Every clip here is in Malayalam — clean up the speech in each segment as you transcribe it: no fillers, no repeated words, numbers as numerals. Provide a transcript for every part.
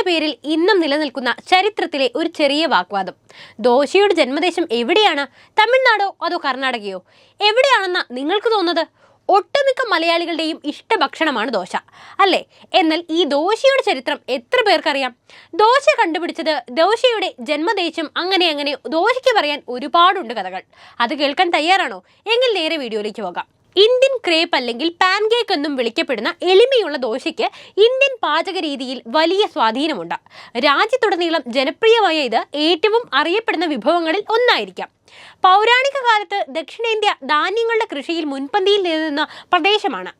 പേരിൽ ഇന്നും നിലനിൽക്കുന്ന ചരിത്രത്തിലെ ഒരു ചെറിയ വാഗ്വാദം. ദോശയുടെ ജന്മദേശം എവിടെയാണ്? തമിഴ്നാടോ അതോ കർണാടകയോ? എവിടെയാണെന്നാ നിങ്ങൾക്ക് തോന്നുന്നത്? ഒട്ടുമിക്ക മലയാളികളുടെയും ഇഷ്ടഭക്ഷണമാണ് ദോശ, അല്ലേ? എന്നാൽ ഈ ദോശയുടെ ചരിത്രം എത്ര പേർക്കറിയാം? ദോശ കണ്ടുപിടിച്ചത്, ദോശയുടെ ജന്മദേശം, അങ്ങനെ ദോശയ്ക്ക് പറയാൻ ഒരുപാടുണ്ട് കഥകൾ. അത് കേൾക്കാൻ തയ്യാറാണോ? എങ്കിൽ നേരെ വീഡിയോയിലേക്ക് പോകാം. ഇന്ത്യൻ ക്രേപ്പ് അല്ലെങ്കിൽ പാൻകേക്ക് എന്നും വിളിക്കപ്പെടുന്ന എളിമയുള്ള ദോശയ്ക്ക് ഇന്ത്യൻ പാചക രീതിയിൽ വലിയ സ്വാധീനമുണ്ട്. രാജ്യത്തുടനീളം ജനപ്രിയമായ ഇത് ഏറ്റവും അറിയപ്പെടുന്ന വിഭവങ്ങളിൽ ഒന്നായിരിക്കാം. പൗരാണിക കാലത്ത് ദക്ഷിണേന്ത്യ ധാന്യങ്ങളുടെ കൃഷിയിൽ മുൻപന്തിയിൽ നിന്ന പ്രദേശമാണ്.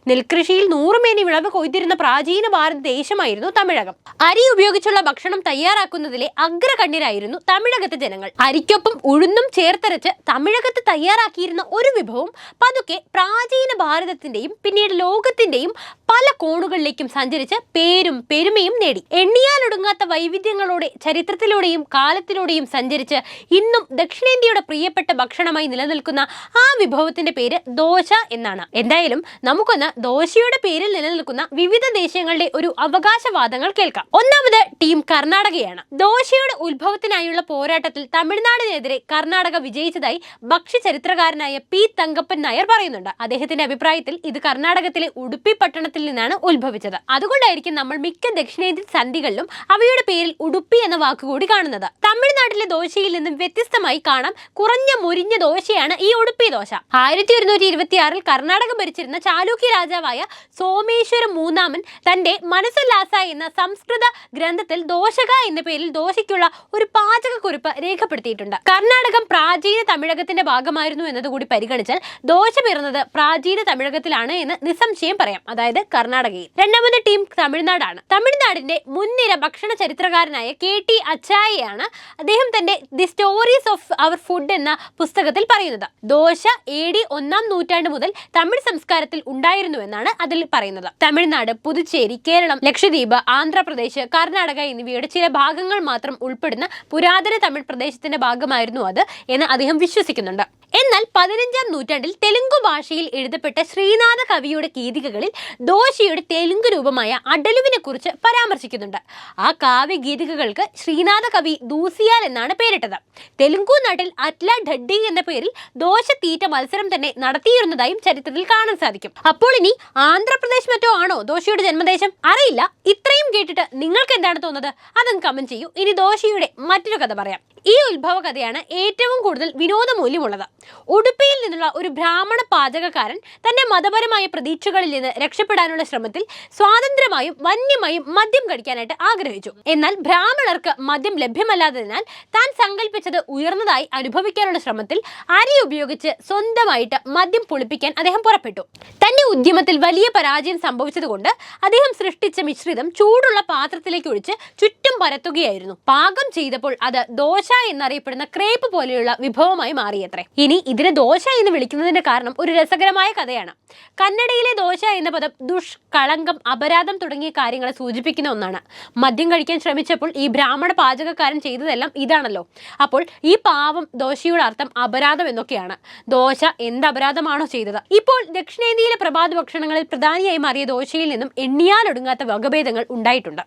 നെൽകൃഷിയിൽ നൂറുമേനി വിളവ് കൊയ്തിരുന്ന പ്രാചീന ഭാരത ദേശമായിരുന്നു തമിഴകം. അരി ഉപയോഗിച്ചുള്ള ഭക്ഷണം തയ്യാറാക്കുന്നതിലെ അഗ്രഗണ്യരായിരുന്നു തമിഴകത്തെ ജനങ്ങൾ. അരിക്കൊപ്പം ഉഴുന്നും ചേർത്തരച്ച് തമിഴകത്ത് തയ്യാറാക്കിയിരുന്ന ഒരു വിഭവം പതുക്കെ പ്രാചീന ഭാരതത്തിന്റെയും പിന്നീട് ലോകത്തിന്റെയും പല കോണുകളിലേക്കും സഞ്ചരിച്ച് പേരും പെരുമയും നേടി. എണ്ണിയാലൊടുങ്ങാത്ത വൈവിധ്യങ്ങളോടെ ചരിത്രത്തിലൂടെയും കാലത്തിലൂടെയും സഞ്ചരിച്ച് ഇന്നും ദക്ഷിണേന്ത്യയുടെ പ്രിയപ്പെട്ട ഭക്ഷണമായി നിലനിൽക്കുന്ന ആ വിഭവത്തിന്റെ പേര് ദോശ എന്നാണ്. എന്തായാലും നമുക്കൊന്ന് ദോശയുടെ പേരിൽ നിലനിൽക്കുന്ന വിവിധ ദേശങ്ങളുടെ ഒരു അവകാശവാദങ്ങൾ കേൾക്കാം. ഒന്നാമത് ടീം കർണാടകയാണ്. ദോശയുടെ ഉത്ഭവത്തിനായുള്ള പോരാട്ടത്തിൽ തമിഴ്നാടിനെതിരെ കർണാടക വിജയിച്ചതായി ഭക്ഷ്യ ചരിത്രകാരനായ പി തങ്കപ്പൻ നായർ പറയുന്നുണ്ട്. അദ്ദേഹത്തിന്റെ അഭിപ്രായത്തിൽ ഇത് കർണാടകത്തിലെ ഉടുപ്പി പട്ടണത്തിൽ നിന്നാണ് ഉത്ഭവിച്ചത്. അതുകൊണ്ടായിരിക്കും നമ്മൾ മിക്ക ദക്ഷിണേന്ത്യൻ സന്ധികളിലും അവയുടെ പേരിൽ ഉടുപ്പി എന്ന വാക്കുകൂടി കാണുന്നത്. തമിഴ്നാട്ടിലെ ദോശയിൽ നിന്നും വ്യത്യസ്തമായി കാണാം കുറഞ്ഞ മുരിഞ്ഞ ദോശയാണ് ഈ ഉടുപ്പി ദോശ. 1126 കർണാടക ഭരിച്ചിരുന്ന ചാലൂക്യ രാജാവായ സോമേശ്വര മൂന്നാമൻ തന്റെ മനസ്സുല്ലാസ എന്ന സംസ്കൃത ഗ്രന്ഥത്തിൽ ദോശക എന്ന പേരിൽ ദോശയ്ക്കുള്ള ഒരു പാചകക്കുറിപ്പ് രേഖപ്പെടുത്തിയിട്ടുണ്ട്. കർണാടകം പ്രാചീന തമിഴകത്തിന്റെ ഭാഗമായിരുന്നു എന്നതുകൂടി പരിഗണിച്ചാൽ ദോശ പിറന്നത് പ്രാചീന തമിഴകത്തിലാണ് എന്ന് നിസ്സംശയം പറയാം, അതായത് കർണാടകയിൽ. രണ്ടാമത്തെ ടീം തമിഴ്നാടാണ്. തമിഴ്നാടിന്റെ മുൻനിര ഭക്ഷണ ചരിത്രകാരനായ KT അച്ചായയാണ് അദ്ദേഹം തന്റെ the stories of our food എന്ന പുസ്തകത്തിൽ പറയുന്നത്. ദോശ AD 1-ാം നൂറ്റാണ്ട് മുതൽ തമിഴ് സംസ്കാരത്തിൽ ഉണ്ടായിരുന്നുവെന്നാണ് അതിൽ പറയുന്നത്. തമിഴ്നാട്, പുതുച്ചേരി, കേരളം, ലക്ഷദ്വീപ്, ആന്ധ്രാപ്രദേശ്, കർണാടക എന്നിവയുടെ ചില ഭാഗങ്ങൾ മാത്രം ഉൾപ്പെടുന്ന പുരാതന തമിഴ് പ്രദേശത്തിന്റെ ഭാഗമായിരുന്നു അത് എന്ന് അദ്ദേഹം വിശ്വസിക്കുന്നുണ്ട്. എന്നാൽ 15-ാം നൂറ്റാണ്ടിൽ തെലുങ്കു ഭാഷയിൽ എഴുതപ്പെട്ട ശ്രീനാഥ കവിയുടെ ഗീതികകളിൽ ദോശയുടെ തെലുങ്ക് രൂപമായ അടലുവിനെ കുറിച്ച് പരാമർശിക്കുന്നുണ്ട്. ആ കാവ്യ ഗീതികകൾക്ക് ശ്രീനാഥ കവി ദൂസിയാൽ എന്നാണ് പേരിട്ടത്. തെലുങ്കു നാട്ടിൽ അറ്റ്ല ഡഡ്ഡി എന്ന പേരിൽ ദോശ തീറ്റ മത്സരം തന്നെ നടത്തിയിരുന്നതായും ചരിത്രത്തിൽ കാണാൻ സാധിക്കും. അപ്പോൾ ഇനി ആന്ധ്രാപ്രദേശ് മറ്റോ ആണോ ദോശയുടെ ജന്മദേശം? അറിയില്ല. ഇത്രയും കേട്ടിട്ട് നിങ്ങൾക്ക് എന്താണ് തോന്നുന്നത്? അതങ്ങ് കമന്റ് ചെയ്യൂ. ഇനി ദോശയുടെ മറ്റൊരു കഥ പറയാം. ഈ ഉത്ഭവ കഥയാണ് ഏറ്റവും കൂടുതൽ വിനോദമൂല്യമുള്ളത്. ഉടുപ്പിയിൽ നിന്നുള്ള ഒരു ബ്രാഹ്മണ പാചകക്കാരൻ തന്റെ മതപരമായ പ്രതീക്ഷകളിൽ നിന്ന് രക്ഷപ്പെടാനുള്ള ശ്രമത്തിൽ സ്വാതന്ത്ര്യമായും വന്യമായും മദ്യം കഴിക്കാനായിട്ട് ആഗ്രഹിച്ചു. എന്നാൽ ബ്രാഹ്മണർക്ക് മദ്യം ലഭ്യമല്ലാത്തതിനാൽ താൻ സങ്കല്പിച്ചത് ഉയർന്നതായി അനുഭവിക്കാനുള്ള ശ്രമത്തിൽ അരി ഉപയോഗിച്ച് സ്വന്തമായിട്ട് മദ്യം പുളിപ്പിക്കാൻ അദ്ദേഹം പുറപ്പെട്ടു. തന്റെ ഉദ്യമത്തിൽ വലിയ പരാജയം സംഭവിച്ചതുകൊണ്ട് അദ്ദേഹം സൃഷ്ടിച്ച മിശ്രിതം ചൂടുള്ള പാത്രത്തിലേക്ക് ഒഴിച്ച് ചുറ്റും പരത്തുകയായിരുന്നു. പാകം ചെയ്തപ്പോൾ അത് ദോശ എന്നറിയപ്പെടുന്ന ക്രേപ്പ് പോലെയുള്ള വിഭവമായി മാറിയത്രേ. ഇനി ഇതിനെ ദോശ എന്ന് വിളിക്കുന്നതിന്റെ കാരണം ഒരു രസകരമായ കഥയാണ്. കന്നഡയിലെ ദോശ എന്ന പദം ദുഷ്കളങ്കം, അപരാധം തുടങ്ങിയ കാര്യങ്ങളെ സൂചിപ്പിക്കുന്ന ഒന്നാണ്. മദ്യം കഴിക്കാൻ ശ്രമിച്ചപ്പോൾ ഈ ബ്രാഹ്മണ പാചകക്കാരൻ ചെയ്തതെല്ലാം ഇതാണല്ലോ. അപ്പോൾ ഈ പാവം ദോശയുടെ അർത്ഥം അപരാധം എന്നൊക്കെയാണ്. ദോശ എന്ത് അപരാധമാണോ ചെയ്തത്? ഇപ്പോൾ ദക്ഷിണേന്ത്യയിലെ പ്രഭാത ഭക്ഷണങ്ങളിൽ പ്രധാനിയായി മാറിയ ദോശയിൽ നിന്നും എണ്ണിയാലൊടുങ്ങാത്ത വകഭേദങ്ങൾ ഉണ്ടായിട്ടുണ്ട്.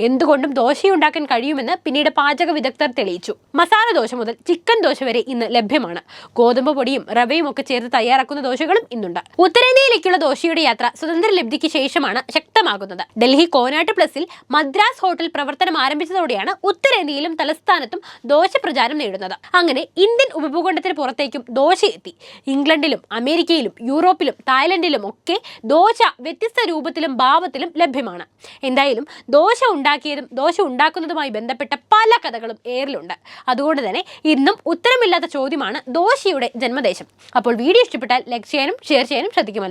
എന്തുകൊണ്ടും ദോശയുണ്ടാക്കാൻ കഴിയുമെന്ന് പിന്നീട് പാചക വിദഗ്ധർ തെളിയിച്ചു. മസാല ദോശ മുതൽ ചിക്കൻ ദോശ വരെ ഇന്ന് ലഭ്യമാണ്. ഗോതമ്പ് പൊടിയും റവയും ഒക്കെ ചേർത്ത് തയ്യാറാക്കുന്ന ദോശകളും ഇന്നുണ്ട്. ഉത്തരേന്ത്യയിലേക്കുള്ള ദോശയുടെ യാത്ര സ്വാതന്ത്ര്യലബ്ധിക്ക് ശേഷമാണ് ശക്തമാകുന്നത്. ഡൽഹി കോനാട്ട് പ്ലസിൽ മദ്രാസ് ഹോട്ടൽ പ്രവർത്തനം ആരംഭിച്ചതോടെയാണ് ഉത്തരേന്ത്യയിലും തലസ്ഥാനത്തും ദോശ പ്രചാരം നേടുന്നത്. അങ്ങനെ ഇന്ത്യൻ ഉപഭൂഖണ്ഡത്തിന് പുറത്തേക്കും ദോശ എത്തി. ഇംഗ്ലണ്ടിലും അമേരിക്കയിലും യൂറോപ്പിലും തായ്ലൻഡിലും ഒക്കെ ദോശ വ്യത്യസ്ത രൂപത്തിലും ഭാവത്തിലും ലഭ്യമാണ്. എന്തായാലും ദോശ ഉണ്ടാക്കിയതും ദോശ ഉണ്ടാക്കുന്നതുമായി ബന്ധപ്പെട്ട പല കഥകളും ഏറിലുണ്ട്. അതുകൊണ്ട് തന്നെ ഇന്നും ഉത്തരമില്ലാത്ത ചോദ്യമാണ് ദോശയുടെ ജന്മദേശം. അപ്പോൾ വീഡിയോ ഇഷ്ടപ്പെട്ടാൽ ലൈക്ക് ചെയ്യാനും ഷെയർ ചെയ്യാനും ശ്രദ്ധിക്കുമല്ലോ.